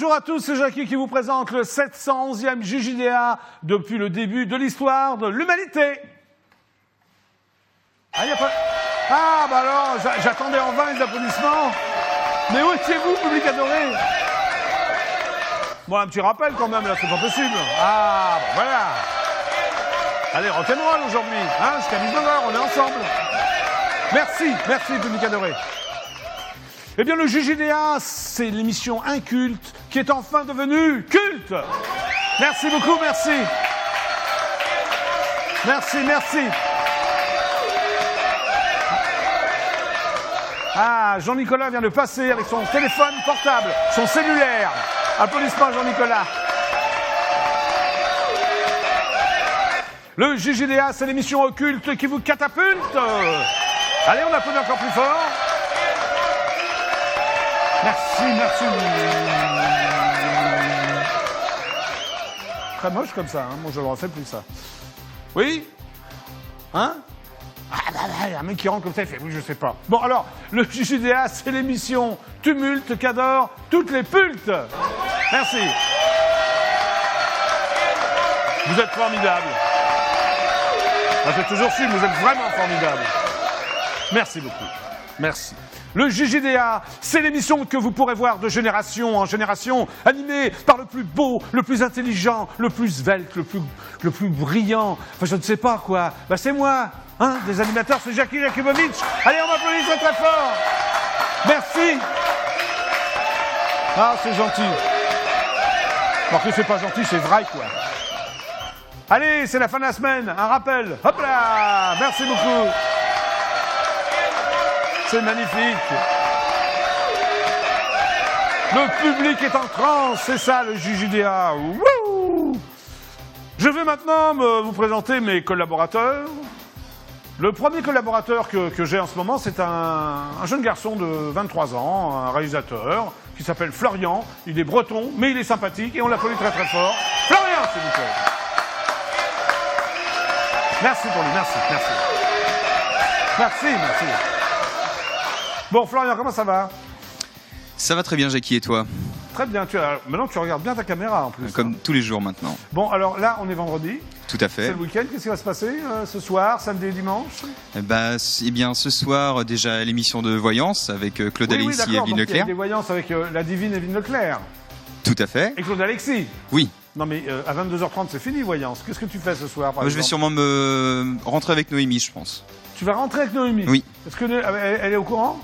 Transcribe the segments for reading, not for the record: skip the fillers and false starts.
Bonjour à tous, c'est Jackie qui vous présente le 711e JJDA depuis le début de l'histoire de l'humanité. Ah, y a pas... Ah, bah alors, j'attendais en vain les applaudissements. Mais où étiez-vous, public adoré? Bon, un petit rappel quand même, là, c'est pas possible. Ah, bah voilà. Allez, rock'n'roll aujourd'hui, hein, jusqu'à 19h, on est ensemble. Merci, public adoré. Eh bien, le JJDA, c'est l'émission inculte qui est enfin devenue culte. Merci beaucoup, merci. Merci. Ah, Jean-Nicolas vient de passer avec son téléphone portable, son cellulaire. Applaudissements, Jean-Nicolas. Le JJDA, c'est l'émission occulte qui vous catapulte. Allez, on applaudit encore plus fort. Merci. Très moche comme ça, hein. Moi je le refais plus ça. Oui? Hein? Ah bah, un mec qui rentre comme ça, il fait oui, je sais pas. Bon alors, le JJDA, c'est l'émission tumulte qu'adorent toutes les pultes. Merci. Vous êtes formidables. On fait toujours su, vous êtes vraiment formidables. Merci beaucoup. Merci. Le JJDA, c'est l'émission que vous pourrez voir de génération en génération, animée par le plus beau, le plus intelligent, le plus svelte, le plus brillant. Enfin, je ne sais pas quoi. Bah, c'est moi, hein, des animateurs, c'est Jackie Jakubowicz. Allez, on m'applaudit très très fort. Merci. Ah, c'est gentil. Alors que c'est pas gentil, c'est vrai, quoi. Allez, c'est la fin de la semaine. Un rappel. Hop là. Merci beaucoup. C'est magnifique. Le public est en transe, c'est ça le JJDA. Wouh! Je vais maintenant vous présenter mes collaborateurs. Le premier collaborateur que j'ai en ce moment, c'est un jeune garçon de 23 ans, un réalisateur, qui s'appelle Florian. Il est breton, mais il est sympathique et on l'applaudit très très fort. Florian, s'il vous plaît. Merci pour lui, merci. Bon, Florian, comment ça va? Ça va très bien, Jackie, et toi? Très bien. Maintenant, tu regardes bien ta caméra, en plus. Comme tous les jours, maintenant. Bon, alors là, on est vendredi. Tout à fait. C'est le week-end. Qu'est-ce qui va se passer ce soir, samedi et dimanche? Eh bien, ce soir, déjà, l'émission de Voyance avec Claude Alexis et Evelyne Leclerc. Il y a des Voyances avec la divine Evelyne Leclerc. Tout à fait. Et Claude Alexis. Oui. Non, mais à 22h30, c'est fini, Voyance. Qu'est-ce que tu fais ce soir, par exemple? Je vais sûrement me rentrer avec Noémie, je pense. Tu vas rentrer avec Noémie? Oui. Est-ce qu'elle est au courant?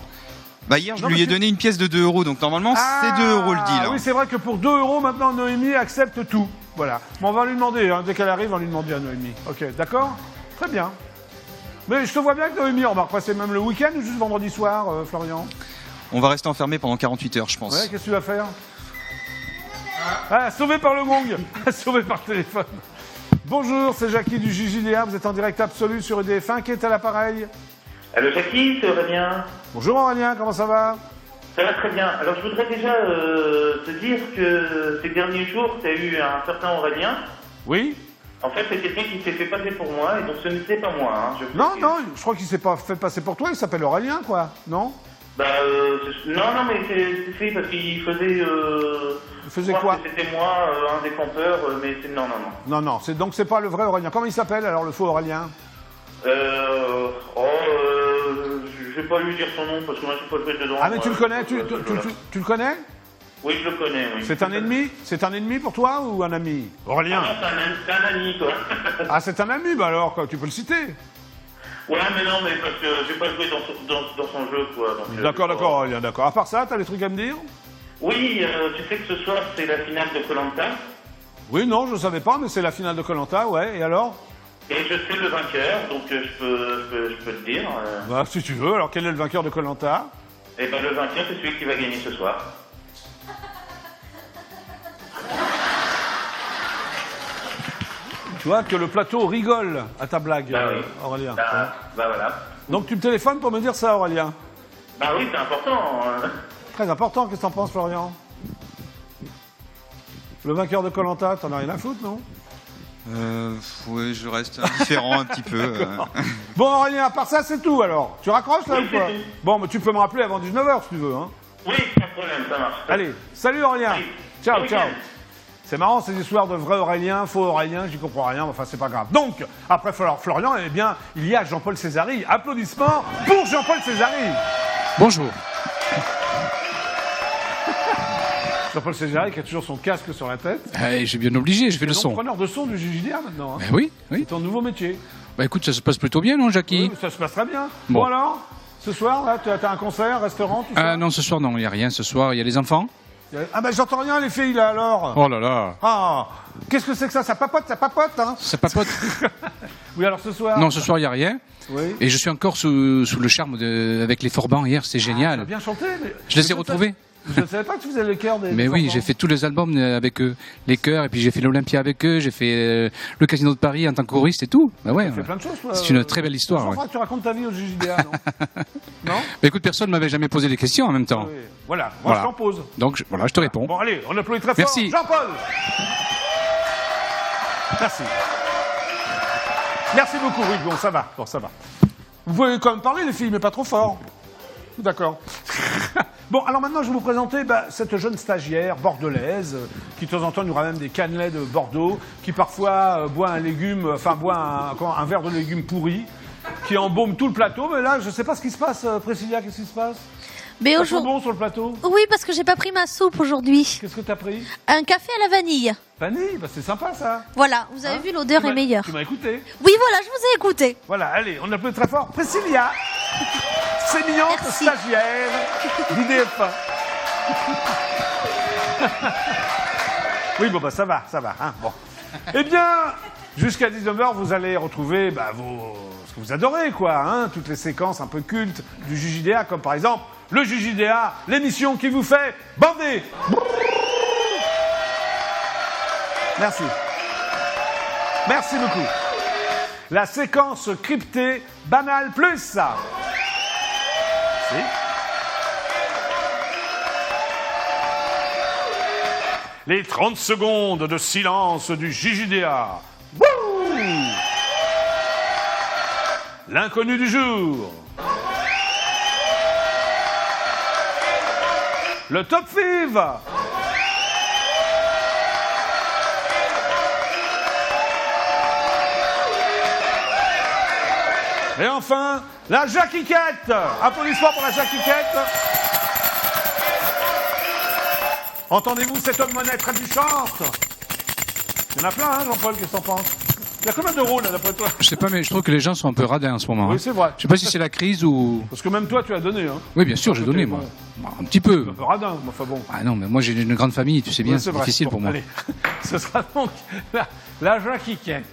Bah hier, je lui ai donné une pièce de 2 €, donc normalement, c'est 2 € le deal. Ah oui, c'est vrai que pour 2 € maintenant, Noémie accepte tout. Voilà. Bon, on va lui demander, hein, dès qu'elle arrive, on va lui demander à Noémie. Ok, d'accord? Très bien. Mais je te vois bien avec Noémie, on va repasser même le week-end ou juste vendredi soir, Florian? On va rester enfermé pendant 48 heures, je pense. Ouais, qu'est-ce que tu vas faire? Ah, sauvé par le gong. Sauvé par le téléphone. Bonjour, c'est Jackie du JJDA, vous êtes en direct absolu sur EDF1, qui est à l'appareil? Allô Jackie, c'est Aurélien. Bonjour Aurélien, comment ça va? Ça va très bien. Alors je voudrais déjà te dire que ces derniers jours, tu as eu un certain Aurélien. Oui. En fait, c'est quelqu'un qui s'est fait passer pour moi, et donc ce n'était pas moi. Hein. Non, je crois qu'il s'est pas fait passer pour toi, il s'appelle Aurélien, quoi, non? Bah, non, mais c'est parce qu'il faisait... il faisait quoi? C'était moi, un des campeurs, mais c'est... Non. Non, donc c'est pas le vrai Aurélien. Comment il s'appelle, alors, le faux Aurélien? Je vais pas lui dire son nom parce que moi je suis pas joué dedans. Ah mais tu le connais, tu le connais? Oui, je le connais, oui. C'est un ennemi? C'est un ennemi pour toi ou un ami? Aurélien? Ah non, c'est un ami, quoi. Ah, c'est un ami, bah alors, quoi, tu peux le citer. Ouais, mais non, mais parce que j'ai pas joué dans son jeu, quoi. D'accord, Aurélien, d'accord. À part ça, t'as des trucs à me dire? Oui, tu sais que ce soir, c'est la finale de Koh-Lanta. Oui, non, je savais pas, mais c'est la finale de Koh-Lanta, ouais, et alors? Et je suis le vainqueur, donc je peux te dire. Bah, si tu veux, alors quel est le vainqueur de Koh-Lanta? Eh ben, le vainqueur, c'est celui qui va gagner ce soir. Tu vois que le plateau rigole à ta blague, bah oui. Aurélien. Bah voilà. Donc tu me téléphones pour me dire ça, Aurélien? Bah oui, c'est important. Très important, qu'est-ce que t'en penses, Florian? Le vainqueur de Koh-Lanta, t'en as rien à foutre, non? Oui, je reste indifférent un petit peu. Bon, Aurélien, à part ça, c'est tout alors. Tu raccroches là Oui, ou pas? Bon, mais tu peux me rappeler avant 19h si tu veux. Hein. Oui, pas de problème, ça marche. Allez, salut Aurélien. Oui. Ciao, Bon ciao. week-end. C'est marrant, ces histoires de vrai Aurélien, faux Aurélien, j'y comprends rien, mais enfin, c'est pas grave. Donc, après Florian, eh bien, il y a Jean-Paul Césari. Applaudissements pour Jean-Paul Césari. Bonjour. Jean-Paul Césari qui a toujours son casque sur la tête. J'ai bien obligé, je fais le Donc, son. preneur de son du JJDR maintenant. Hein. Ben oui, oui. C'est ton nouveau métier. Bah écoute, ça se passe plutôt bien, non, Jackie? Oui, ça se passe très bien. Bon. Bon alors, ce soir, là, t'as un concert, restaurant, tout ça Non, ce soir, non, il n'y a rien. Ce soir, il y a les enfants. Ah ben j'entends rien les filles là alors. Oh là là. Ah, qu'est-ce que c'est que ça papote, hein. Ça papote. Oui alors ce soir. Non, ce soir, il n'y a rien. Oui. Et je suis encore sous le charme avec les Forbans hier, c'était T'as génial. bien chanté. Mais... Je les ai Mais retrouvés. Je ne savais pas que tu faisais les chœurs des. Mais des oui, enfants. j'ai fait tous les albums avec eux, les chœurs, et puis j'ai fait l'Olympia avec eux, j'ai fait le Casino de Paris en tant que choriste et tout. Bah ouais. Tu fais plein de choses. Toi. C'est une très belle histoire. Je Ouais. crois que tu racontes ta vie au JJDA, non? Non. Bah écoute, personne ne m'avait jamais posé des questions en même temps. Oui. Voilà. Moi Voilà. je t'en pose. Donc voilà, je te réponds. Bon allez, on applaudit très fort. Merci. Jean-Paul. Merci. Merci beaucoup. Oui, bon ça va. Bon ça va. Vous pouvez quand même parler les filles, mais pas trop fort. D'accord. Bon, alors maintenant, je vais vous présenter cette jeune stagiaire bordelaise qui, de temps en temps, nous ramène des cannelés de Bordeaux, qui parfois boit un verre de légumes pourris, qui embaume tout le plateau. Mais là, je ne sais pas ce qui se passe. Priscilla, qu'est-ce qui se passe? Mais Ça sent aujourd'hui. bon sur le plateau? Oui, parce que j'ai pas pris ma soupe aujourd'hui. Qu'est-ce que t'as pris? Un café à la vanille. Vanille, c'est sympa ça. Voilà, vous avez Hein? vu, l'odeur Tu est m'as- meilleure. Tu m'as écouté. Oui, voilà, je vous ai écouté. Voilà, allez, on applaudit très fort. Priscilla, sémillante Merci. stagiaire d'IDF1. Oui, bon, ça va, hein, bon. Eh bien, jusqu'à 19h, vous allez retrouver ce que vous adorez, quoi, hein, toutes les séquences un peu cultes du JJDA, comme par exemple le JJDA, l'émission qui vous fait bander. Merci. Merci beaucoup. La séquence cryptée Banal Plus. Ça. Si. Les 30 secondes de silence du JJDA. Wouh! L'inconnu du jour. Le top five. Et enfin, la Jacquiquette. Applaudissements pour la Jacquiquette. Entendez-vous cet homme monnaie trébuchante? Il y en a plein, hein, Jean-Paul, qu'est-ce que t'en penses? Il y a combien d'euros, là, d'après toi? Je sais pas, mais je trouve que les gens sont un peu radins en ce moment. Oui, Hein. c'est vrai. Je sais pas si c'est la crise ou. Parce que même toi, tu as donné, hein. Oui, bien sûr, j'ai donné, moi. Bon, un petit peu. Un peu radin, mais enfin bon. Ah non, mais moi j'ai une grande famille, tu sais bien, Ouais, c'est vrai. difficile Bon, pour moi. Allez, ce sera donc la Jacquiquette.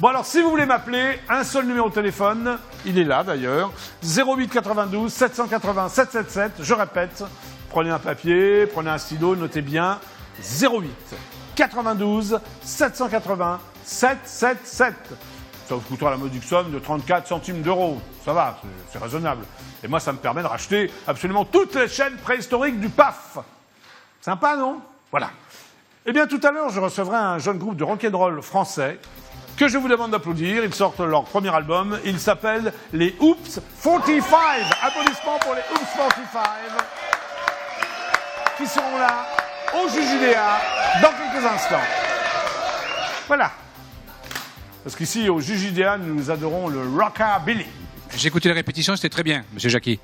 Bon, alors, si vous voulez m'appeler, un seul numéro de téléphone, il est là d'ailleurs, 08 92 780 777, je répète, prenez un papier, prenez un stylo, notez bien, 08 92 780 777. Ça vous coûtera la modique somme de 34 centimes d'euros. Ça va, c'est raisonnable. Et moi, ça me permet de racheter absolument toutes les chaînes préhistoriques du PAF. Sympa, non? Voilà. Eh bien, tout à l'heure, je recevrai un jeune groupe de rock'n'roll français que je vous demande d'applaudir. Ils sortent leur premier album. Il s'appelle les Oops 45. Applaudissements pour les Oops 45 qui seront là au JJDA dans quelques instants. Voilà. Parce qu'ici, au JJDA, nous adorons le rockabilly. J'ai écouté les répétitions, c'était très bien, monsieur Jackie.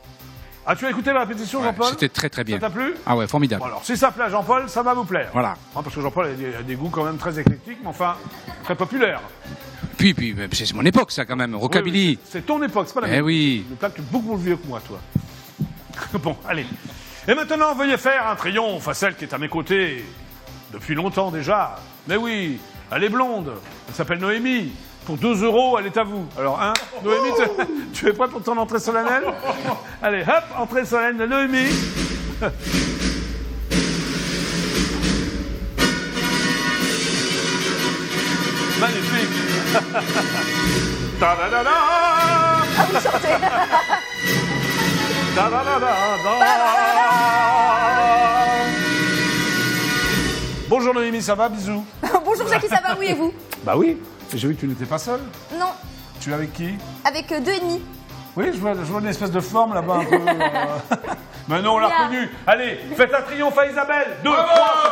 Ah, tu as écouté la répétition, Ouais, Jean-Paul? c'était très très bien. Ça t'a plu? Ah ouais, formidable. Bon, alors, si ça plaît à Jean-Paul, ça va vous plaire. Voilà. Hein, parce que Jean-Paul a des goûts quand même très éclectiques, mais enfin, très populaires. Puis, c'est mon époque ça quand même, rockabilly. Oui, c'est ton époque, c'est pas la Eh mienne. oui. Le plat, tu es beaucoup plus vieux que moi, toi. Bon, allez. Et maintenant, veuillez faire un triomphe à celle qui est à mes côtés depuis longtemps déjà. Mais oui, elle est blonde. Elle s'appelle Noémie. Pour 2 euros, elle est à vous. Alors, hein, Noémie, tu es prêt pour ton entrée solennelle? Allez, hop, entrée solennelle de Noémie. Magnifique. Ta-da-da-da. Ah, vous chantez. Bonjour Noémie, ça va? Bisous. Bonjour Jackie, ça va? Oui, et vous? Bah oui, j'ai vu que tu n'étais pas seul. Non, Tu es avec qui? avec 2,5. Oui, je vois une espèce de forme là-bas un peu. Mais non, on l'a Bien. reconnu. Allez, faites un triomphe à Isabelle. 2, 3.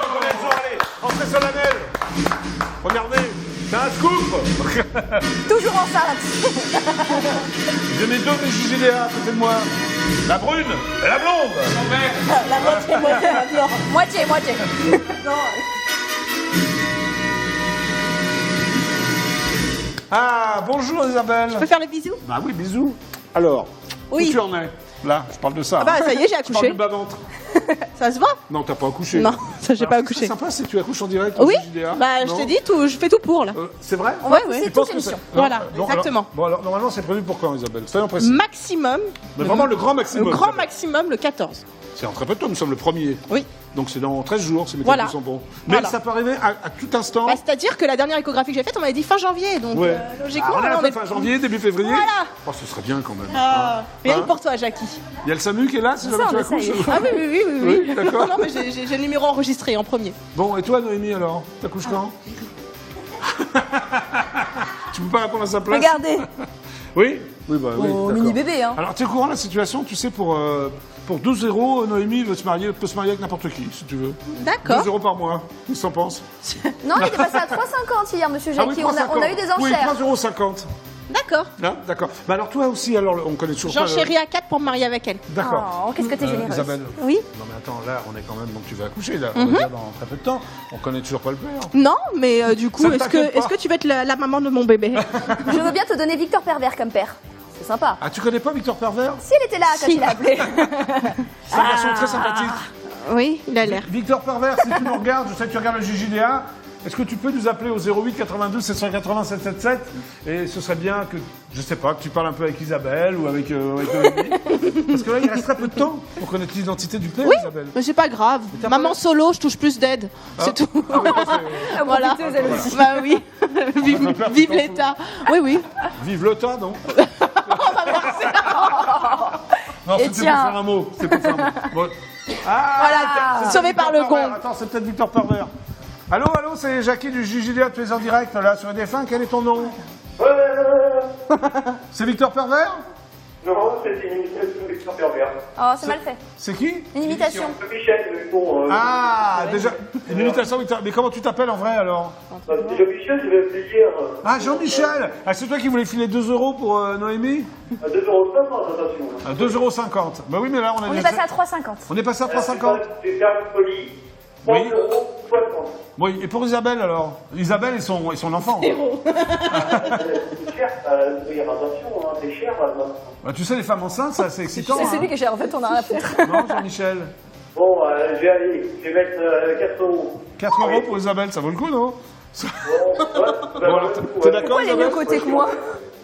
allez, entrée solennelle. Regardez, c'est un scoop. Toujours enceinte. J'ai mes deux JGDA à côté de moi. La brune et la blonde. La moitié. Non, moitié. Non. Ah, bonjour Isabelle. Je peux faire les bisous? Bah oui, bisous. Alors, Oui. où tu en es? Là, je parle de ça. Ah bah ça y est, j'ai Je parle accouché. du bas-ventre. Ça se voit? Non, t'as pas accouché. Non, ça j'ai Alors, pas C'est accouché. sympa si tu accouches en direct. Oui, au JGDA. bah je Non t'ai dit tout, je fais tout pour là. C'est vrai? On va Ouais, pousser ouais. Tu penses toute que c'est- l'émission. Voilà, Bon, exactement. Bon, alors, normalement, c'est prévu pour quand, Isabelle? Soyons précis. Maximum. Mais vraiment le grand maximum. Le grand Isabelle. maximum, le 14. C'est en très peu de temps, nous sommes le 1er. Oui. Donc c'est dans 13 jours, si mes Voilà. calculs sont bons. Mais Voilà. ça peut arriver à tout instant. Bah, c'est-à-dire que la dernière échographie que j'ai faite, on m'avait dit fin janvier, donc Ouais. logiquement, Ah, on est là, à fin janvier, début février. Voilà. Oh, ce serait bien quand même. Ah, rien Hein que pour toi, Jackie. Il y a le SAMU qui est là, si jamais Ça, tu on accouches. essaye. Ah oui. Oui, d'accord. Non, mais j'ai le numéro enregistré en premier. Bon, et toi, Noémie, alors? T'accouches quand? Tu peux pas répondre à sa place? Regardez. Oui? Oui, bah oui. Oh, d'accord. mini bébé, hein. Alors, tu es au courant de la situation, tu sais, pour 12 euros, Noémie peut se marier avec n'importe qui, si tu veux. 12 D'accord. euros par mois. Qu'est-ce que t'en penses? Non, il est passé à 3,50 hier, monsieur Jackie. On a eu des Oui, enchères. 3,50 €. D'accord. Hein, d'accord. Bah alors toi aussi, alors on connaît toujours J'en pas. chéris à 4 pour me marier avec elle. D'accord. Oh, qu'est-ce que t'es généreuse. Isabelle. Oui. Non mais attends, là on est quand même, donc tu vas accoucher là, on va dire dans très peu de temps. On connaît toujours pas le père. Non, mais du coup, Ça ne est-ce t'inquiète pas. que tu veux être la maman de mon bébé? Je veux bien te donner Victor Pervers comme père. C'est sympa. Ah tu connais pas Victor Pervers? Si elle était là quand Si. il a appelé. C'est un garçon très sympathique. Oui, il a l'air. Victor Pervers, si tu nous regardes, je sais que tu regardes le JJDA. Est-ce que tu peux nous appeler au 08 92 780 777 et ce serait bien que, je sais pas, que tu parles un peu avec Isabelle ou avec Noémie. Parce que là, il reste très peu de temps pour connaître l'identité du père, Oui, Isabelle. mais c'est pas grave. t'as Maman pas- solo, je touche plus d'aide. C'est tout. Ah oui, c'est- Voilà. profiteuse, elle aussi. Bah oui. Vive, Un père, vive tu t'en l'État. Oui, oui. Vive l'OTAN, non? Non, Et c'était pour tiens. faire un mot. C'est pour faire un mot. Bon. Ah, Voilà, sauvé par le Victor Pervers. gong. Attends, c'est peut-être Victor Pervers. Allô, c'est Jackie du JJDA, tu es en direct là sur EDF1. Quel est ton nom? C'est Victor Pervers? Non, c'est une imitation de Victor Pervers. Oh, c'est mal fait. C'est qui? Une imitation. Michel, mais bon. Ah, déjà, une imitation Victor. Mais comment tu t'appelles en vrai alors? Déjà Michel, ça fait plaisir. Ah, Jean-Michel. Ah, c'est toi qui voulais filer 2 euros pour Noémie? À 2,50 €, attention. À 2,50 €. Bah oui, mais là, on a On est déjà- passé à 3,50. On est passé à 3,50 €. C'est faire une folie. Oui. 3,60 €. Oui, et pour Isabelle alors? Isabelle et son enfant. C'est cher, faire attention, hein, c'est cher maintenant. Bah, tu sais, les femmes enceintes, c'est assez excitant. C'est hein. lui que j'ai en fait, on a rien à foutre. Non, Jean-Michel? Bon, je vais mettre 4 €. 4 euros pour Isabelle, ça vaut le coup, non? Bon, alors, t'es d'accord, Pourquoi il est mieux Isabelle? côté que moi?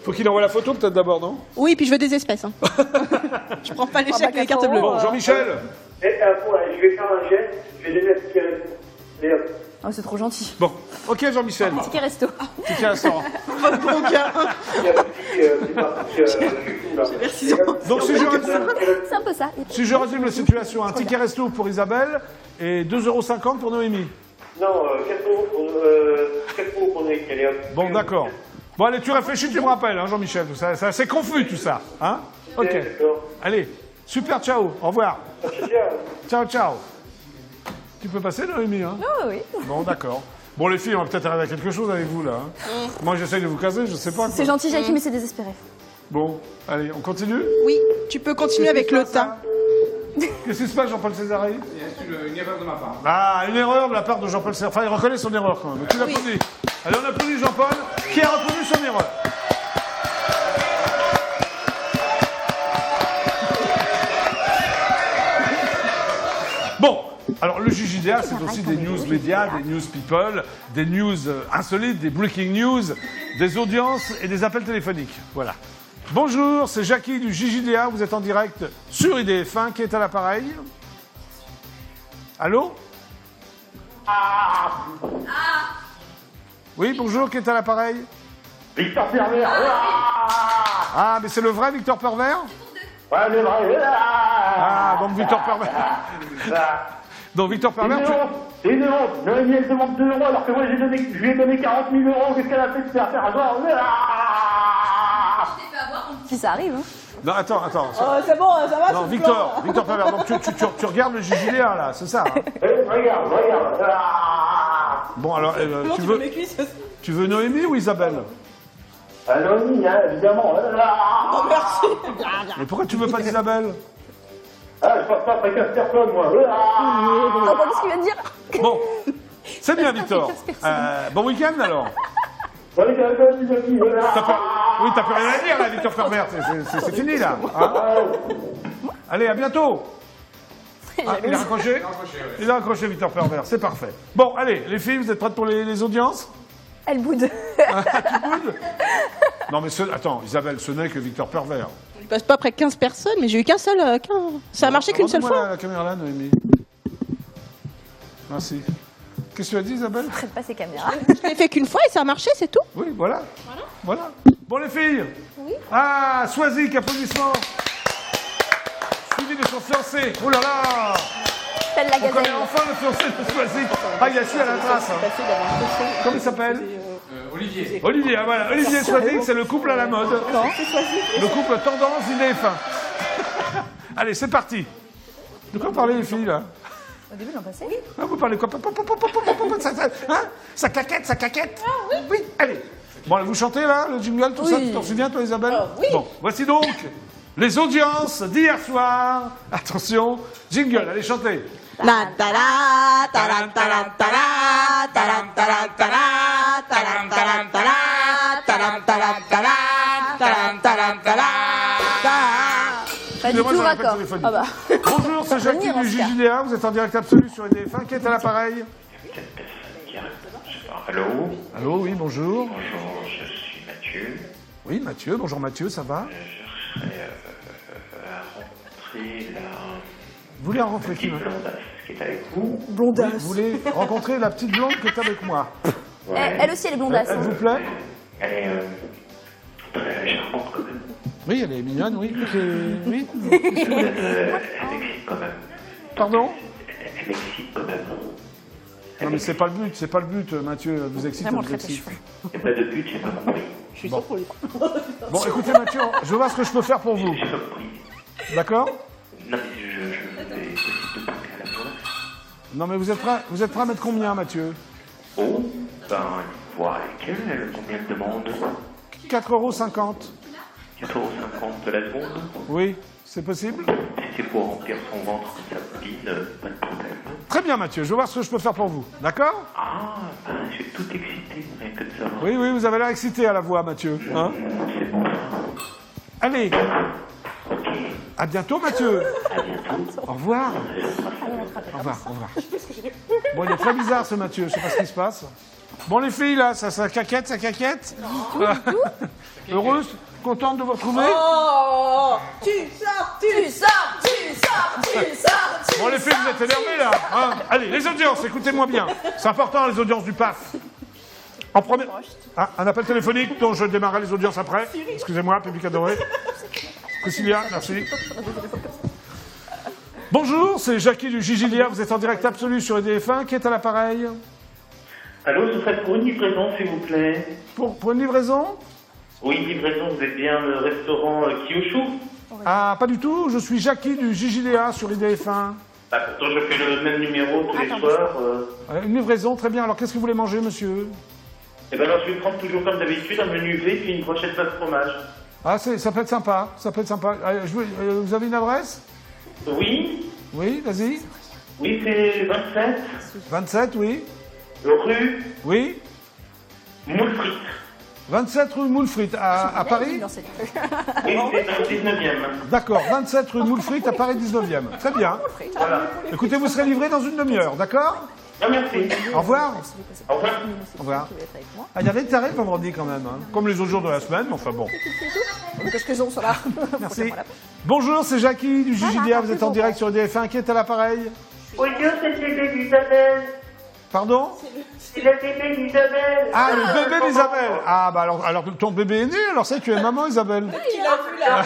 Faut qu'il envoie la photo peut-être d'abord, non? Oui, puis je veux des espèces. Hein. Je prends pas les chèques, les cartes bleues. Bon, Jean-Michel. Et je vais faire un geste, je vais donner un petit resto. Et hop. Oh, c'est trop gentil. Bon, ok Jean-Michel. Ticket resto. Ticket restaurant. Votre bon gars. Il y a un petit, c'est parti, Merci. Donc C'est un peu ça. si je résume la situation, un ticket resto pour Isabelle et 2,50 € pour Noémie. Non, 4 € pour Noémie. Allez, hop. Bon, d'accord. Bon, allez, tu réfléchis, tu me rappelles, hein, Jean-Michel. C'est confus tout ça. Hein? Ok. D'accord. Allez, super, ciao, au revoir. Ciao. Ciao, ciao. Tu peux passer, Noémie, hein? Oh, oui. Bon, d'accord. Bon, les filles, on va peut-être arriver à quelque chose avec vous, là. Hein. Moi, j'essaye de vous caser, je sais pas. C'est quoi. gentil, Jackie, mais c'est désespéré. Bon, allez, on continue? Oui, tu peux continuer avec le teint. Qu'est-ce qui se passe, Jean-Paul Césari? Une erreur de ma part. Ah, une erreur de la part de Jean-Paul Césari. Enfin, il reconnaît son erreur, quand même. Donc, tu l'applaudis. Allez, on applaudit Jean-Paul, qui a reconnu son erreur. Bon, alors le JJDA, c'est aussi des news médias, des news people, des news insolites, des breaking news, des audiences et des appels téléphoniques. Voilà. Bonjour, c'est Jackie du JJDA, vous êtes en direct sur IDF1, qui est à l'appareil. Allô? Oui, bonjour, qui est à l'appareil? Victor Pervers. Ah, mais c'est le vrai Victor Pervers? Ouais, le vrai. Ah, donc Victor Pervers. Donc Victor Pervers, tu... C'est une honte. Noémie, elle demande 2 € alors que moi, je lui ai donné 40 000 €. Qu'est-ce qu'elle a fait de faire un genre? Si ça arrive, hein. Non, attends. Oh, c'est bon, ça va. Non, ce Victor plan. Pervers, donc tu regardes le Gigiléa, là, c'est ça hein? Regarde. Ah, Bon, alors, Non, tu veux veux, mes cuisses aussi. tu veux Noémie ou Isabelle? Noémie, hein, évidemment. Oh, merci. Mais pourquoi tu veux pas d'Isabelle? Ah, je passe pas après 15 personnes, moi. T'as entendu ce qu'il vient de dire? Bon, c'est bien, Victor. Bon week-end, alors. T'as plus rien à dire, là, Victor Pervers. C'est fini, là. Hein allez, à bientôt. Ah, il a raccroché? Il a raccroché, Victor Pervers. C'est parfait. Bon, allez, les filles, vous êtes prêtes pour les audiences? Elle boude. Tu boudes? Non, mais attends, Isabelle, ce n'est que Victor Pervers. Il passe pas près de 15 personnes, mais j'ai eu qu'un seul. Ça a marché qu'une seule fois. La caméra là, Noémie. Merci. Qu'est-ce que tu as dit, Isabelle? Traite pas ses caméras. Je l'ai fait qu'une fois et ça a marché, c'est tout. Oui, voilà. Bon, les filles. Oui. Ah, Swazik, applaudissements. Suivi de son fiancé. Oh là là. Telle la On connaît gazelle. enfin le fiancé de Swazik. Ah, il a su à la trace. Hein. Comment il s'appelle? Olivier. Olivier, ah, voilà. Olivier Swazik, c'est le couple à la mode. Le couple tendance IDF1. Allez, c'est parti. De quoi parler, les filles, là? Au début, l'an passé. Ah, vous parlez quoi? Ça claquette. Ah oui. Oui, allez. Bon, vous chantez là, le jingle, tout ça, tu t'en souviens toi Isabelle? Oui. Bon, voici donc les audiences d'hier soir. Attention, jingle, allez chanter. La ta la ta la ta la ta la ta la ta la ta la ta la ta la ta la ta la ta la ta la ta la ta la ta la. Pas du Excusez-moi, tout j'ai un appel raccord. téléphonique. Ah bah. Bonjour, c'est Jackie Venir, du Oscar. JJDA, vous êtes en direct absolu sur EDF1, qui est à l'appareil? Allô? Allô, oui, bonjour. Bonjour, je suis Mathieu. Oui, Mathieu, bonjour Mathieu, ça va? Je chercherais à rentrer la Vous voulez rencontrer qui? petite blondasse qui est avec vous. Oui, vous voulez rencontrer la petite blonde qui est avec moi? Elle aussi, elle est blondasse. Elle vous plaît? Elle est très charmante quand même. Oui, elle est mignonne, oui. Oui. Elle m'excite quand même. Pardon? Elle m'excite quand même. Non, mais c'est pas le but, Mathieu, vous excite, Vraiment vous très, très excite. Il n'y a pas de but, j'ai pas compris. Je suis sûre pour lui. Bon, écoutez, Mathieu, je vais voir ce que je peux faire pour vous. J'ai pas compris. D'accord? Non, mais je vais possible de parler à la blondasse. Non, mais vous êtes prêt à mettre combien, Mathieu? Oh, ben, voir avec elle combien elle demande. 4,50 €. 4,50 € de la seconde. Oui, c'est possible? Si c'est pour remplir son ventre comme sa copine, pas de problème. Très bien, Mathieu, je vais voir ce que je peux faire pour vous. D'accord? Ah, ben, je suis tout excité, rien que de savoir. Oui, vous avez l'air excité à la voix, Mathieu. Hein? C'est bon. Allez, Ok, à bientôt, Mathieu. à bientôt. Au revoir. Au revoir. Bon, il est très bizarre, ce Mathieu, je sais pas ce qui se passe. Bon, les filles, là, ça caquette. Heureuse? Contente de vous retrouver? Oh, tu sors. Bon, les filles, vous êtes énervées, là hein? Allez, les audiences, écoutez-moi bien. C'est important, les audiences du PAF. En premier... Ah, un appel téléphonique, dont je démarrerai les audiences après. Excusez-moi, public adoré. Priscilla, merci. Bonjour, c'est Jackie du JJDA, vous êtes en direct absolu sur EDF1, qui est à l'appareil? Allô, ce serait pour une livraison, s'il vous plaît. Pour une livraison? Oui, livraison, vous êtes bien le restaurant Kyushu? Ah, pas du tout, je suis Jackie du JJDA sur EDF1. Bah, pourtant, je fais le même numéro tous les soirs. Une livraison, très bien. Alors, qu'est-ce que vous voulez manger, monsieur? Eh ben alors, je vais prendre toujours comme d'habitude un menu V puis une brochette de fromage. Ah, ça peut être sympa, vous avez une adresse? Oui, Oui, vas-y. oui, c'est 27 27, oui. rue Oui. Moulfrit. 27 rue Moulfrit, à Paris? Oui, c'est dans le 19e. D'accord, 27 rue Moulfrit, à Paris 19e. Très bien. Voilà. Écoutez, vous serez livré dans une demi-heure, d'accord? Ah, merci. Au revoir. Au revoir. Au revoir. Ah, il y a des tarifs vendredi quand même, hein. Comme les autres jours de la semaine, mais enfin bon. Qu'est-ce qu'ils ont sur là? Merci. Bonjour, c'est Jackie du JJDA, vous êtes en direct sur EDF1, qui est à l'appareil? Bonjour, c'est le bébé d'Isabelle. Pardon? C'est le bébé d'Isabelle. Ah, le bébé d'Isabelle. Ah, bah alors ton bébé est né, alors c'est que tu es maman, Isabelle. Il a vu là.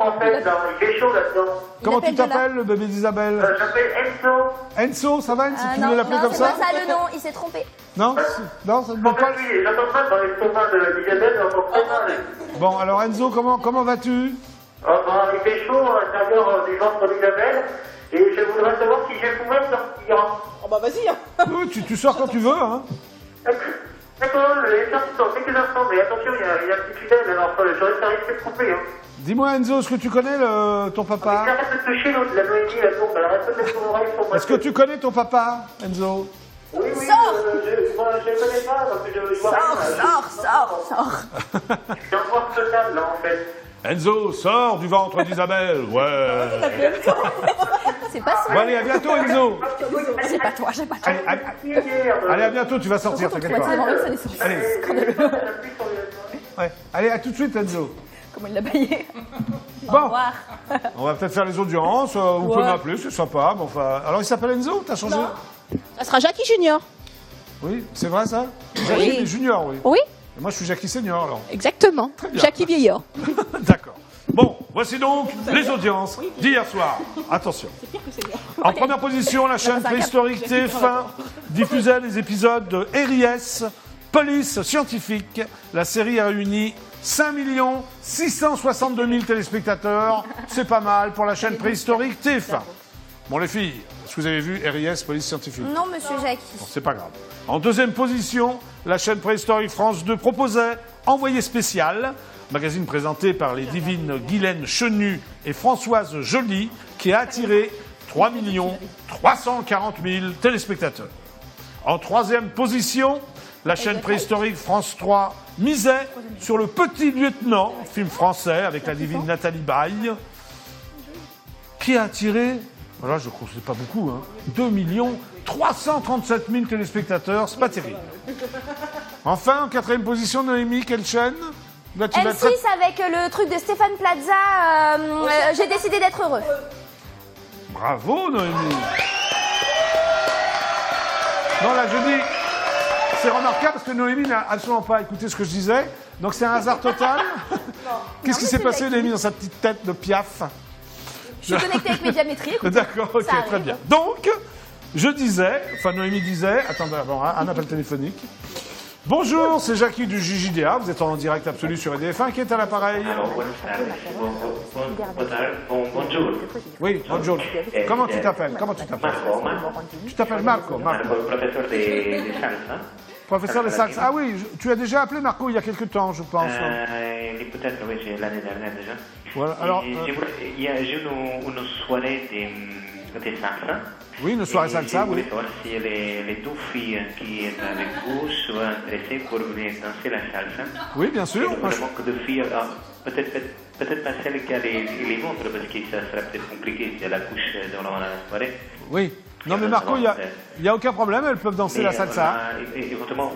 En fait, là, il fait chaud là-dedans. Comment tu appelle de là. t'appelles, le bébé d'Isabelle? Je m'appelle Enzo. Enzo, ça va, Enzo? Tu non, veux l'appeler non, comme c'est ça? pas ça le nom, il s'est trompé. Non, non, ça ne veut pas. Oui, j'entends pas dans l'estomac d'Isabelle, j'entends très mal. Bon, alors Enzo, comment vas-tu? Il fait chaud à l'intérieur du ventre d'Isabelle et je voudrais savoir si je pourrais sortir. Oh bah vas-y. Hein. Oui, tu sors quand tu veux, hein. D'accord, je vais sortir dans quelques instants, mais attention, il y a un petit tunnel, alors ça risque de couper. Hein. Dis-moi, Enzo, est-ce que tu connais ton papa? Arrête de toucher l'autre, la Noémie, la tombe, elle arrête de mettre son oreille sur moi. Est-ce que tu connais ton papa, Enzo? Oui, je Sors. ne connais pas, parce que je vois rien. Sors. C'est un noir total, là, en fait. Enzo, sors du ventre d'Isabelle. Ouais. C'est pas ça. Bon, allez, à bientôt, Enzo. C'est pas toi, j'ai pas toi. Allez, à bientôt, tu vas sortir, t'inquiète pas. Allez. Ouais. Allez, à tout de suite, Enzo. Comment il l'a baillé. Bon, Au revoir. on va peut-être faire les audiences. Vous pouvez m'appeler, c'est sympa. Mais enfin... Alors, il s'appelle Enzo? T'as changé? Ça sera Jackie Junior. Oui, c'est vrai, ça? Jackie mais Junior, oui. Oui, Et moi, je suis Jackie Senior, alors. exactement. bien. Jackie Vieillard. D'accord. Bon, voici donc les audiences d'hier soir. Attention. En première position, la chaîne préhistorique TF1 diffusait les épisodes de RIS, Police Scientifique. La série a réuni 5 662 000 téléspectateurs. C'est pas mal pour la chaîne préhistorique TF1. Bon, les filles, est-ce que vous avez vu RIS, Police Scientifique? Non, monsieur Jackie. Bon, c'est pas grave. En deuxième position, la chaîne préhistorique France 2 proposait Envoyé spécial, magazine présenté par les divines Guylaine Chenu et Françoise Joly, qui a attiré 3 340 000 téléspectateurs. En troisième position, la chaîne préhistorique France 3 misait sur Le Petit Lieutenant, film français avec la divine Nathalie Baye, qui a attiré, voilà, je crois que c'est pas beaucoup, hein, 2 337 000 téléspectateurs, c'est pas terrible. Enfin, en quatrième position, Noémie, quelle chaîne? Là, tu vas M6 avec le truc de Stéphane Plaza, j'ai décidé d'être heureux. Bravo, Noémie. Non, là, je dis, c'est remarquable parce que Noémie n'a absolument pas écouté ce que je disais. Donc, c'est un hasard total. Qu'est-ce qui s'est passé, Noémie, dans sa petite tête de piaf? Je suis connectée avec Médiamétrie. écoute. D'accord, ok, Ça arrive. très bien. Donc, je disais, enfin, Noémie disait, attendez, avant, un appel téléphonique. Bonjour, c'est Jackie du JJDA. Vous êtes en direct absolu sur EDF1. Qui est à l'appareil? Bonjour. Oui, bonjour. Comment tu t'appelles? Comment tu t'appelles? Tu t'appelles Marco. Marco. Professeur de salsa. Professeur de salsa. Ah oui, tu as déjà appelé Marco il y a quelque temps, je pense. Peut-être, oui, l'année dernière déjà. Voilà, alors, J'ai une soirée de salsa. oui, une soirée salsa, Je voulais oui. savoir si les deux filles qui sont avec vous sont intéressées pour venir danser la salsa. Oui, bien sûr. Et Moi, le manque de filles, peut-être pas celle qui a les montres, parce que ça sera peut-être compliqué si elle accouche durant la soirée. Oui. Non, mais Marco, il n'y a aucun problème, elles peuvent danser la salsa. Éventuellement,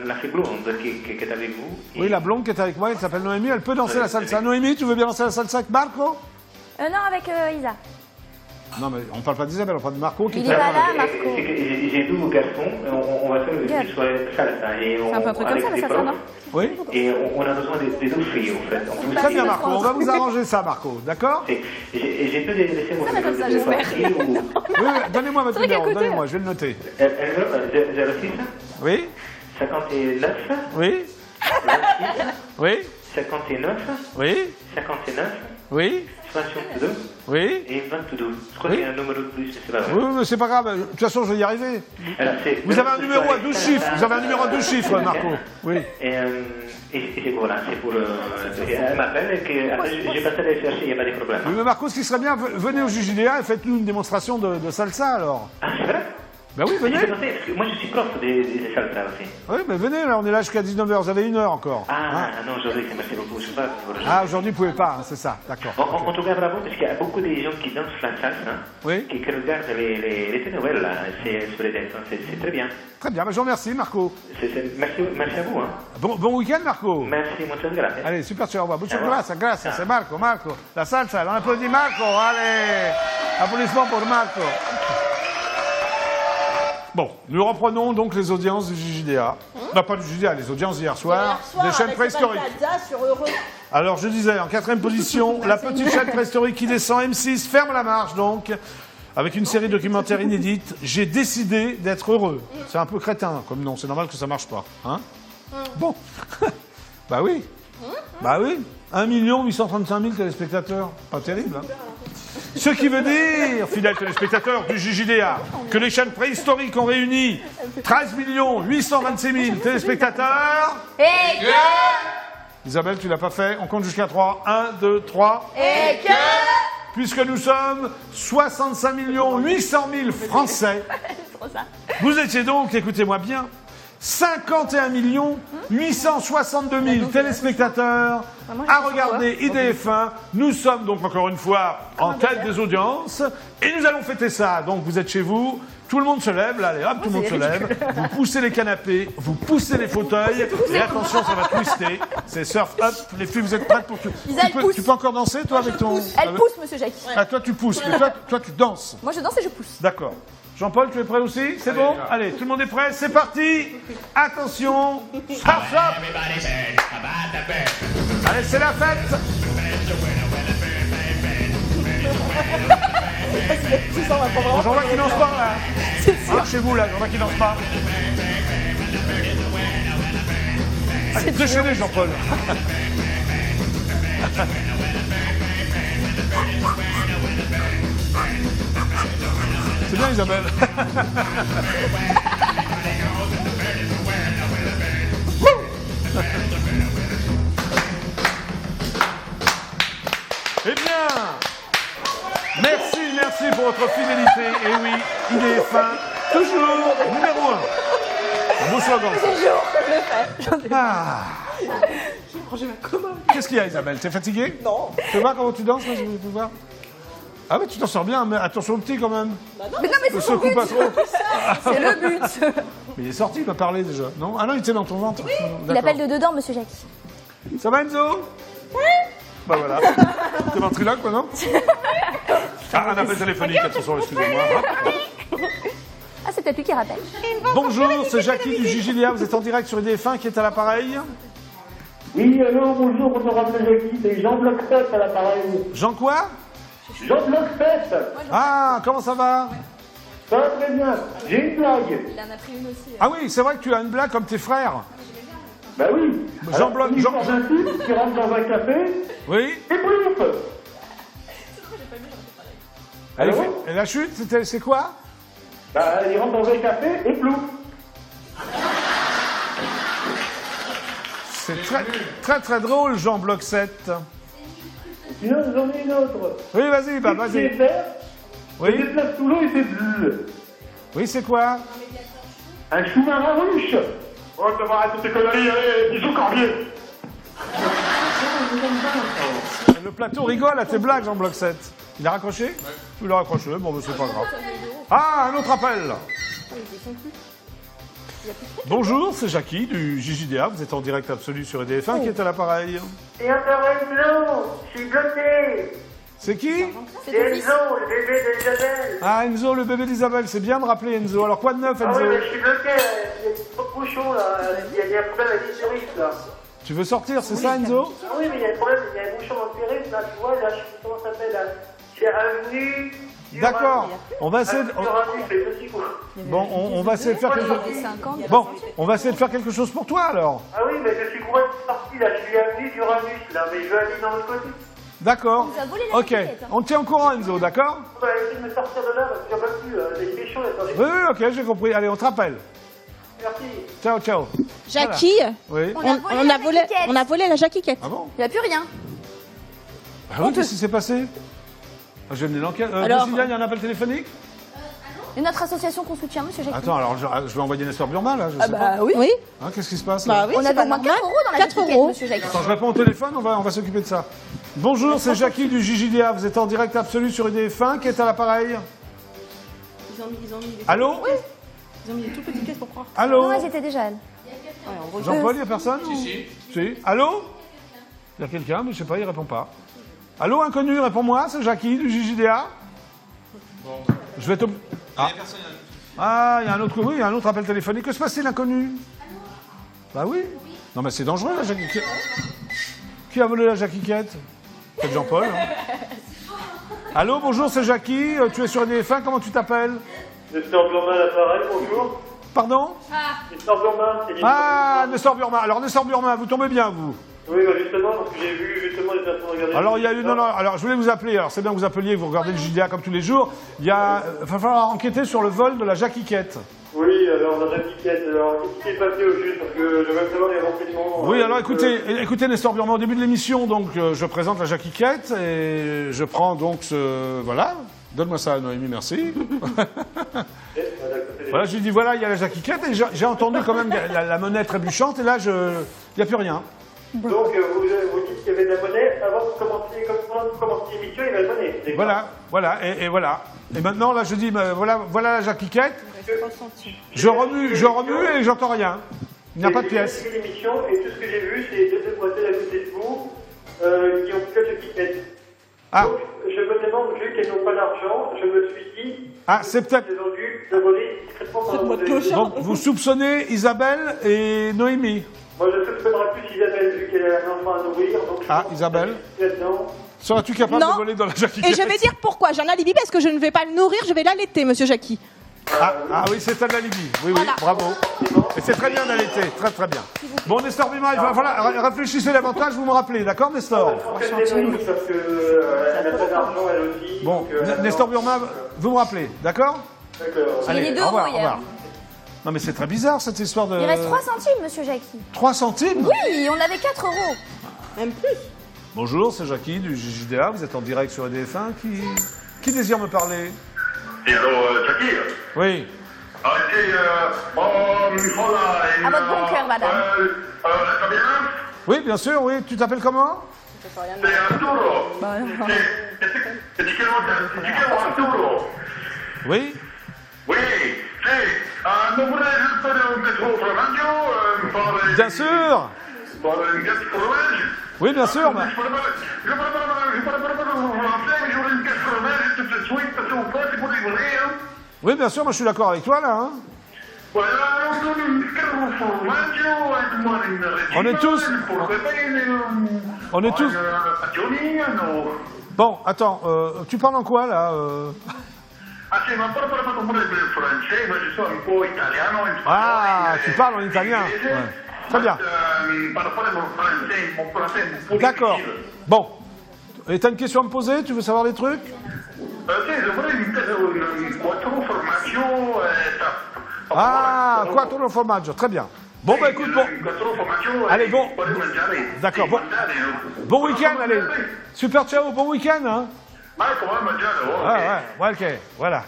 la fille blonde qui est avec vous. Oui, la blonde qui est avec moi, elle s'appelle Noémie, elle peut danser la salsa. Noémie, tu veux bien danser la salsa avec Marco? Non, avec Isa. Non, mais on parle pas d'Isabelle, on parle de Marco qui Il est est avec pas là, Marco. J'ai deux garçons, on va faire une soirée salsa. C'est un peu un truc comme ça, la salsa, non? Oui. Et on a besoin des deux filles, en fait. Très bien, Marco, on va vous arranger ça, Marco, d'accord? J'ai pu laisser mon comme ça, numéro de j'espère. partie ou... Oui, donnez-moi votre numéro, donnez-moi, je vais le noter. 06 Oui, 59 oui, 26 oui, 59 oui, 59 oui, 62 oui. et 22. Je crois Oui. qu'il y a un numéro de plus, c'est pas vrai. Oui, mais c'est pas grave, de toute façon, je vais y arriver. Alors, Vous avez un numéro à 12 chiffres, vous avez un numéro à 12 chiffres, Marco. Oui. Et voilà, c'est pour... elle m'appelle et que, après, j'ai passé à aller chercher, il n'y a pas de problème. Oui, mais Marco, ce qui serait bien, venez au JJDA et faites-nous une démonstration de salsa, alors. Ah, c'est vrai? Ben oui, venez. Parce que moi, je suis prof des salsa aussi. Oui, mais venez, là, on est là jusqu'à 19h, vous avez 1 heure encore. Ah, non, aujourd'hui, merci beaucoup, je sais pas. Ah, aujourd'hui, vous pouvez pas, hein, c'est ça, d'accord. En tout cas, bravo, parce qu'il y a beaucoup de gens qui dansent la salsa, Oui. qui regardent les télénovelas, là, sur les danseurs, c'est très bien. Très bien, ben, je vous remercie, Marco. Merci à vous. Hein. Bon week-end, Marco. Merci, muchas gracias. Allez, super, au revoir. Muchas Au revoir. gracias, c'est Marco. La salsa, on applaudit Marco, allez. Applaudissements pour Marco. Bon, nous reprenons donc les audiences du JJDA. Non, pas du JJDA, les audiences d'hier soir, des chaînes préhistoriques. Sur Heureux. Alors, je disais, en 4e position, la petite chaîne préhistorique qui descend, M6, ferme la marche donc, avec une série documentaire inédite. J'ai décidé d'être heureux. C'est un peu crétin comme nom, c'est normal que ça marche pas. Hein? Bon, bah oui. Bah oui, 1 835 000 téléspectateurs. Pas terrible, hein. Ce qui veut dire, fidèles téléspectateurs du JJDA, que les chaînes préhistoriques ont réuni 13 826 000 téléspectateurs. Et que... Isabelle, tu l'as pas fait. On compte jusqu'à 3. 1, 2, 3. Et que... Puisque nous sommes 65 800 000 Français. Vous étiez donc, écoutez-moi bien, 51 862 000 téléspectateurs à regarder IDF1. Nous sommes donc encore une fois en tête des audiences et nous allons fêter ça. Donc vous êtes chez vous, tout le monde se lève, là, allez hop, tout le monde se lève. Vous poussez les canapés, vous poussez les fauteuils et attention, ça va twister. C'est surf up. Les filles, vous êtes prêtes pour que tu peux encore danser toi avec ton. Elle pousse, monsieur Jackie. Ah, toi tu pousses, mais toi tu danses. Moi je danse et je pousse. D'accord. Jean-Paul, tu es prêt aussi? C'est bon? Allez, tout le monde est prêt? C'est parti! Attention! Surf up! Allez, c'est la fête! J'en vois qui dansent pas, là. Ah, chez vous, là, j'en vois qui dansent pas. Allez, déchaînez, Jean-Paul. C'est bien, Isabelle. Eh bien, merci pour votre fidélité. Et oui, IDF1, toujours numéro 1. Beau slogan. Toujours, je le fais. Ah. Qu'est-ce qu'il y a, Isabelle? T'es fatiguée? Non. Tu vois comment tu danses, là, je vais voir. Ah oui, tu t'en sors bien, mais attention au petit quand même. Mais non, mais c'est son secoue but. pas trop. C'est le but. Mais il est sorti, il m'a parlé déjà. Non? Ah non, il était dans ton ventre. Il appelle de dedans, monsieur Jackie. Ça va, Enzo? Oui. Bah voilà. T'es ventriloque, quoi, non? Ah, un appel téléphonique, attention, excusez-moi. Ah, c'est peut-être lui qui rappelle. Bonjour, c'est Jackie du JJDA. Vous êtes en direct sur IDF1 qui est à l'appareil. Oui, alors bonjour, honorable Jackie, c'est Jean-Bloc Fête à l'appareil. Jean quoi? Jean-Bloc Fête. Ah, comment ça va? Ça va très bien. J'ai une blague. Il en a pris une aussi. Ah oui, c'est vrai que tu as une blague comme tes frères. Bah oui. Jean-Bloc, Jean... d'un type qui rentre dans un café Oui. et plouf. Et la chute, c'est quoi? Bah, il rentre dans un café et plouf. C'est très drôle, Jean Bloc 7. Sinon, j'en ai une autre. Oui, vas-y, bah vas-y. Oui. Il déplace sous l'eau et c'est bleu. Oui, c'est quoi? Un sous-marin ruche. Oh, ça va arrêter tes conneries, allez, bisous Corbier. Le plateau rigole à tes blagues, Jean Bloc 7. Il a raccroché? Il a raccroché, bon, mais c'est pas grave. Ah, un autre appel. Bonjour, c'est Jackie du JJDA. Vous êtes en direct absolu sur EDF1 qui est à l'appareil. C'est un appareil blanc, je suis bloqué. C'est qui? C'est Enzo, le bébé d'Isabelle. Ah, Enzo, le bébé d'Isabelle. C'est bien de rappeler Enzo. Alors, quoi de neuf, Enzo? Ah oui, mais je suis bloqué, il y a trop de bouchons là, il y a des problèmes avec les touristes là. Tu veux sortir, c'est ça, Enzo? Ah oui, mais il y a un problème, il y a un bouchon dans le périph', là, tu vois, là, je sais pas comment ça s'appelle, là. C'est avenue... D'accord. On va essayer de... Bon, on va essayer de faire quelque chose... Bon, on va essayer de faire quelque chose pour toi, alors. Ah oui, mais je suis couru de sortie, là, je suis avenue d'Uranus, là, mais je veux aller dans l'autre côté. D'accord. Ok. On te tient au courant, Enzo, d'accord? On va essayer de me sortir de là, parce que j'en peux plus, il fait chaud, là, Oui, oui, ok, j'ai compris. Allez, on te rappelle. Merci. Ciao, ciao. Jackie, Oui. on a volé la Jackie-quette. Ah bon? Il n'y a plus rien. Ah oui, qu'est-ce qui s'est passé? Ah, j'ai mené l'enquête. Alors- Il y a un appel téléphonique? Une autre association qu'on soutient, monsieur Jackie. Attends, alors je vais envoyer Nestor Burma, là, je sais pas. Bah oui. Oui. Hein, qu'est-ce qui se passe? Bah là oui, On c'est avait pas au moins 4 normal. euros dans la 4 Jackie-quette, euros. monsieur Jackie. Attends, je réponds au téléphone, on va s'occuper de ça. Bonjour, c'est Jackie du JJDA. Vous êtes en direct absolu sur IDF1 qui est à l'appareil. Ils ont mis Allô? ils ont mis des tout petites caisses pour croire. Allô? Non, elles étaient déjà elles. Jean-Paul, il n'y a personne? Si. Allô? Il y a quelqu'un, mais je sais pas, il répond pas. Allô, inconnu, réponds-moi, c'est Jackie du JJDA. Je vais te... Ah, il y a un autre, oui, il y a un autre appel téléphonique. Que se passe-t-il, inconnu? Bah oui. Non, mais c'est dangereux, la Jackie-quette. Qui a volé la Jackie-quette? C'est Jean-Paul. Hein. Allô, bonjour, c'est Jackie. Tu es sur EDF1, comment tu t'appelles? Nestor Burma à l'appareil, bonjour. Pardon? Nestor Burma, c'est Ah, Nestor Burma. Alors, Nestor Burma, vous tombez bien, vous. Oui, bah justement, parce que j'ai vu, justement, j'étais en train de regarder... Alors, il y a eu... Non, alors je voulais vous appeler. Alors, c'est bien que vous appeliez, vous regardez le JDA comme tous les jours. Il va falloir enquêter sur le vol de la Jacquiquette. Oui, alors, la Jacquiquette, alors, qu'est-ce qui est passé au juste? Parce que je veux savoir les renseignements... Oui, alors écoutez Nestor Burma, au début de l'émission, donc, je présente la Jacquiquette et je prends donc ce... Voilà. Donne-moi ça, Noémie, merci. Voilà, je lui dis, voilà, il y a la Jacquiquette et j'ai entendu quand même la monnaie trébuchante et là, il n'y a plus rien. Donc, vous dites qu'il y avait de la monnaie, avant de commencer l'émission, il y avait de la monnaie. Voilà, et voilà. Et maintenant, là, je dis, voilà la Jacquiquette. Je remue et j'entends rien. Il n'y a pas de pièce. J'ai suivi l'émission et tout ce que j'ai vu, c'est deux demoiselles à côté de vous qui ont fait la Jacquiquette. Ah. Donc, je me demande, vu qu'elles n'ont pas d'argent, je me suis dit... Ah, c'est peut-être... Elles ont dû le voler discrètement par Donc, vous soupçonnez Isabelle et Noémie. Moi, je soupçonnerais plus Isabelle, vu qu'elle a un enfant à nourrir. Donc Isabelle. Là-dedans. Seras-tu capable Non. de voler dans la Jacquiquette? Et je vais dire pourquoi. J'ai un alibi parce que je ne vais pas le nourrir, je vais l'allaiter, monsieur Jackie. Ah oui, c'est un alibi. Oui, Voilà. bravo. Et c'est très bien d'allaiter, très très bien. Bon, Nestor Burma, réfléchissez davantage, vous me rappelez, d'accord, Nestor? Parce qu'elle n'a pas d'argent, elle aussi. Bon, donc, Nestor Burma, vous me rappelez, d'accord? D'accord. J'ai dit 2 euros hier. Non, mais c'est très bizarre cette histoire de... Il reste 3 centimes, monsieur Jackie. 3 centimes? Oui, on avait 4 euros. Même plus. Bonjour, c'est Jackie du JDA, vous êtes en direct sur EDF1. Qui désire me parler? Et alors, Jackie? Oui. À votre bon cœur, madame. Ça bien? Oui, bien sûr, oui. Tu t'appelles comment? C'est Arturo. C'est di che Arturo? Oui. Oui, sì. Non vorrei fare un pezzo formaggio, fare... Bien sûr. Fare un piatto di formaggio. Oui, bien sûr. Oui, bien sûr, moi je suis d'accord avec toi là. Hein. On est tous. Bon, attends, tu parles en quoi là Ah, tu parles en italien. Ouais. Très bien. D'accord. Bon. Et t'as une question à me poser? Tu veux savoir des trucs? Ah, quattro formaggio. Très bien. Bon, bah écoute, bon. Allez, bon. D'accord, bon. Bon week-end, allez. Super, ciao, bon week-end, hein. Ouais, ok, voilà.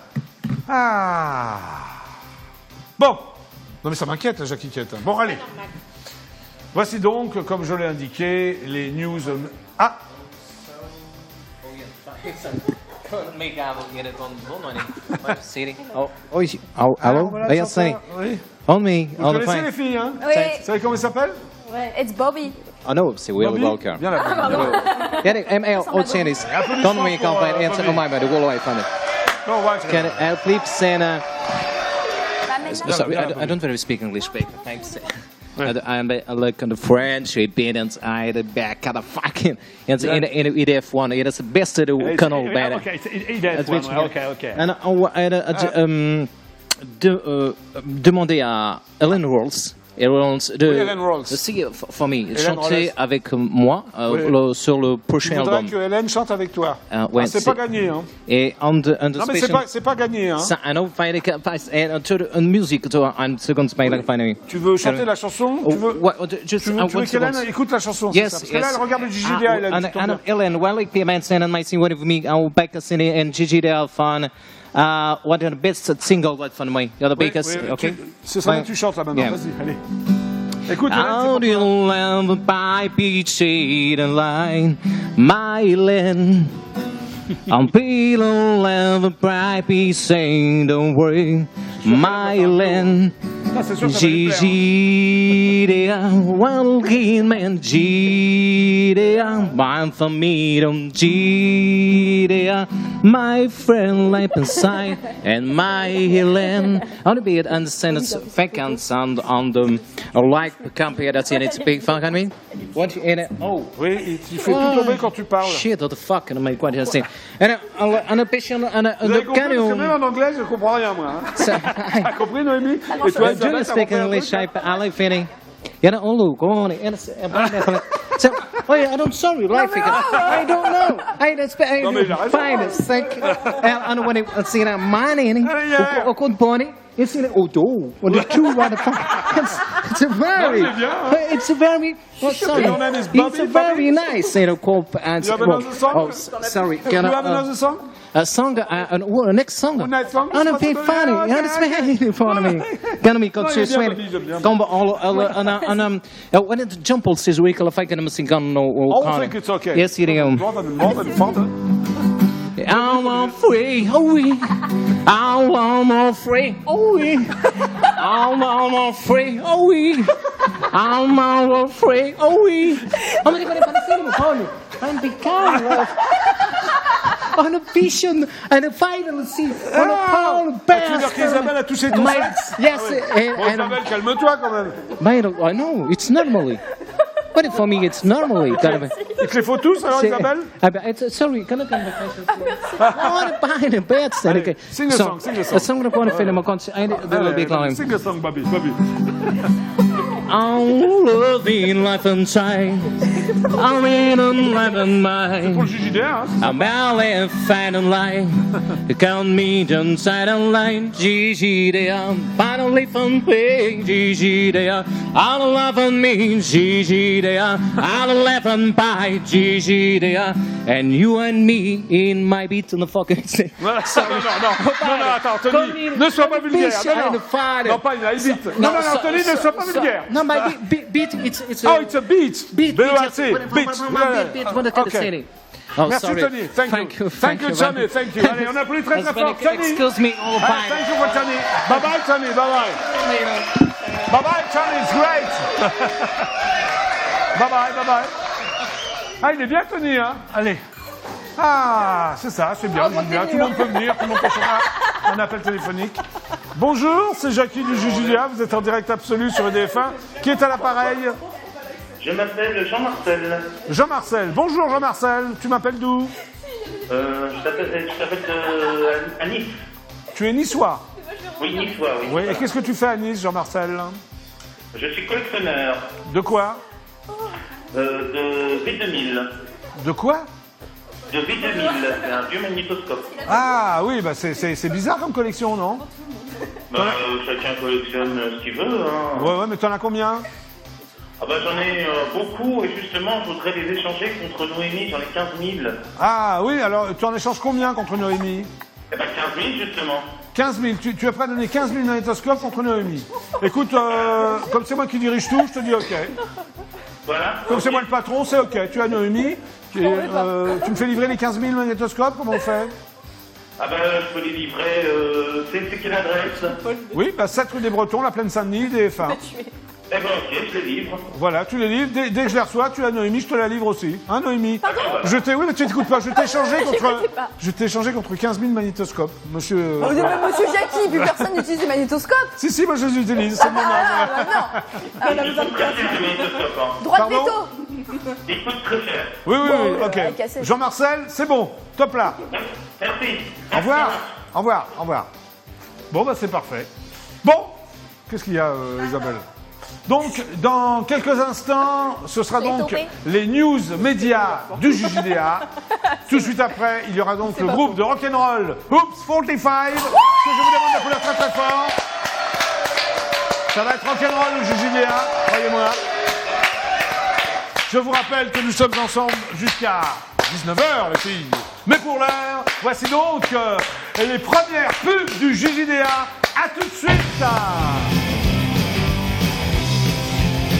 Ah. Bon. Non mais ça m'inquiète, la Jacquiquette. Bon, allez. Voici donc, comme je l'ai indiqué, les news... Ah. Hello? Voilà, Yes, ça, say. oui. On me, Vous on the connaissez phone. les filles, hein? Oui. Vous savez comment ils s'appellent? It's Bobby. I know, c'est Will Bobby? Walker. Bien là. Can ML Oceanis? Applaudissements Don't me pour, complain, it's Bobby. on my bed, all away from it. Non, ouais, c'est Can bien. I please send a... Bien, Sorry, bien, I don't really speak English, babe. Thanks. I look on the French, I didn't, I the back of the fucking... In EDF1, it is the best of the canal band. Ok, ok. Demander à Ellen Rawls. Ellen Rawls. For me, Ellen chanter Rawls. avec moi sur le Je prochain voudrais album. que Hélène chante avec toi. Ouais, c'est pas gagné, hein. Et on the Non, mais c'est pas gagné, hein. I know, music, I'm second spelling finally. Tu veux chanter la chanson? Tu veux qu'Hélène écoute la chanson? Yes, Parce que là, elle regarde le JGDA, Hélène. tu tombes bien. Ellen, well, like payment send and my sing with me, I'll back us in and GGDL fun. What are the best single what fun me? You're the biggest, okay? C'est ça que tu chantes là maintenant. Yeah. Vas-y, allez. Écoute, How do Hélène, you love by beach and line, my Ellen? I'm feeling love by beach saying don't worry, my Ellen. c'est sûr que ça va lui plaire, hein. GDA, walking man, GDA, my familiar, GDA, my friend life inside, and my Helen. I want to be understand it's vacant sound on the like compare that's in its big fuck, I mean. What you in it? Oh. Oui, tu fais tout tomber quand tu parles. Shit, what the fuck, and I'm like, what is it? And a patient, and Vous avez compris, parce que même en anglais, je comprends rien, moi. Hein. T'as compris, Noémie? Et toi, Do you speak English? I like feeling. You know, look, go on. So, oh yeah, I'm sorry, laughing. I don't know. I Non, mais il a raison. find it sick. And when I see that money, yeah. I couldn't bunny. You see that? Oh, when the two right it's a very, Non, c'est bien, it's a very. Oh, sorry. Your name is It's Bobby, a very Bobby? nice, called. You have another song? Oh, sorry. You have another song? A song, next song. Een night song? I'm being funny. Yeah, Ja, dat is me funny me. Kan me Non, il est bien, Bobby, j'aime bien. Kom when it jumbles this week, if I can missing gun no. I think it's okay. Yes, hier gaan. More than father. I'm free, oh we. I'm free, oh we. I'm free, oh we. I'm free, oh we. Oh, maar ik ben even aan het filmen, gewoon. I'm becoming on a vision and a final scene on a power Tu veux dire qu'Isabelle a touché ton sexe? Yes, Bon, Isabelle, calme-toi quand même. I know, it's normally. But for me, it's normally. Il te les faut tous alors, Isabelle? Sorry, can I come back? Oh, behind the bed. Okay. Sing a song, sing a song. A song dat gewoon film, maar kan ze een big line. Sing a song, Bobby. I'm loving life inside. I'm in a living mind. Pour le JJDA, hein? I'm barely finding life. You count me inside a line. Gigi, they are finally from paying. Gigi, they are all loving me. Gigi, they are all laughing by. Gigi, they are and you and me in my beat on the fucking thing. Non, attends, Tony, ne sois pas vulgaire. Non, pas une high beat. Non, Tony, ne sois pas vulgaire. No, my beat, it's Oh, it's a beat. beat. B-E-A-T. Beat. Okay. Oh, Merci, sorry. Tony. Thank you. Thank you, Tony. Thank you. Allez, on applaudit très très fort. Tony. Excuse me. Oh, bye. Thank you for Tony. Bye-bye, Tony. Bye-bye. Bye-bye, Tony. It's great. Bye-bye. Ah, il est bien, Tony, hein? Allez. Ah, c'est ça, c'est bien. Tout le monde peut venir, tout le monde peut faire un appel téléphonique. Bonjour, c'est Jackie du JJDA. Vous êtes en direct absolu sur EDF1. Qui est à l'appareil? Je m'appelle Jean-Marcel. Jean-Marcel. Bonjour, Jean-Marcel. Tu m'appelles d'où? Je t'appelle à Nice. Tu es niçois? Oui, niçois, oui. Oui, et qu'est-ce que tu fais à Nice, Jean-Marcel? Je suis collectionneur De quoi? de V2000. De quoi? De V2000, c'est un vieux magnétoscope. Ah oui, bah c'est bizarre comme collection, non? Chacun collectionne ce qu'il veut. Hein. Ouais, mais t'en as combien? Ah bah j'en ai beaucoup et justement je voudrais les échanger contre Noémie, j'en ai 15 000. Ah oui, alors tu en échanges combien contre Noémie? Eh ben 15 000 justement. 15 000, tu es prêt à donner 15 000 magnétoscopes contre Noémie. Écoute, comme c'est moi qui dirige tout, je te dis ok. Voilà. Comme c'est moi le patron, c'est ok. Tu as Noémie, tu me fais livrer les 15 000 magnétoscopes, comment on fait? Ah ben je peux les livrer, c'est quelle adresse? Oui, 7 rue des Bretons, la Plaine Saint-Denis, DF1. Eh ben ok, je les livre. Voilà, tu les livres. Dès que je les reçois, tu as Noémie, je te la livre aussi. Hein, Noémie? Oui, mais tu n'écoutes pas. Je t'ai échangé contre 15 000 magnétoscopes, monsieur. Monsieur Jackie, plus personne n'utilise les magnétoscopes. Si, moi je les utilise, c'est mon âge. Ils coûtent très cher ces magnétoscopes. Hein. Droit de Pardon? veto. Ils coûtent très cher. Oui, cassé. ok. Jean-Marcel, c'est bon. Top là. Merci. Au revoir. Bon, bah c'est parfait. Bon, qu'est-ce qu'il y a, Isabelle? Donc, dans quelques instants, ce sera donc les news médias du JJDA. Tout de suite après, il y aura donc le groupe de rock'n'roll Oops 45. Que je vous demande d'applaudir très très fort. Ça va être rock'n'roll au JJDA, croyez-moi. Je vous rappelle que nous sommes ensemble jusqu'à 19h, les filles. Mais pour l'heure, voici donc les premières pubs du JJDA. À tout de suite.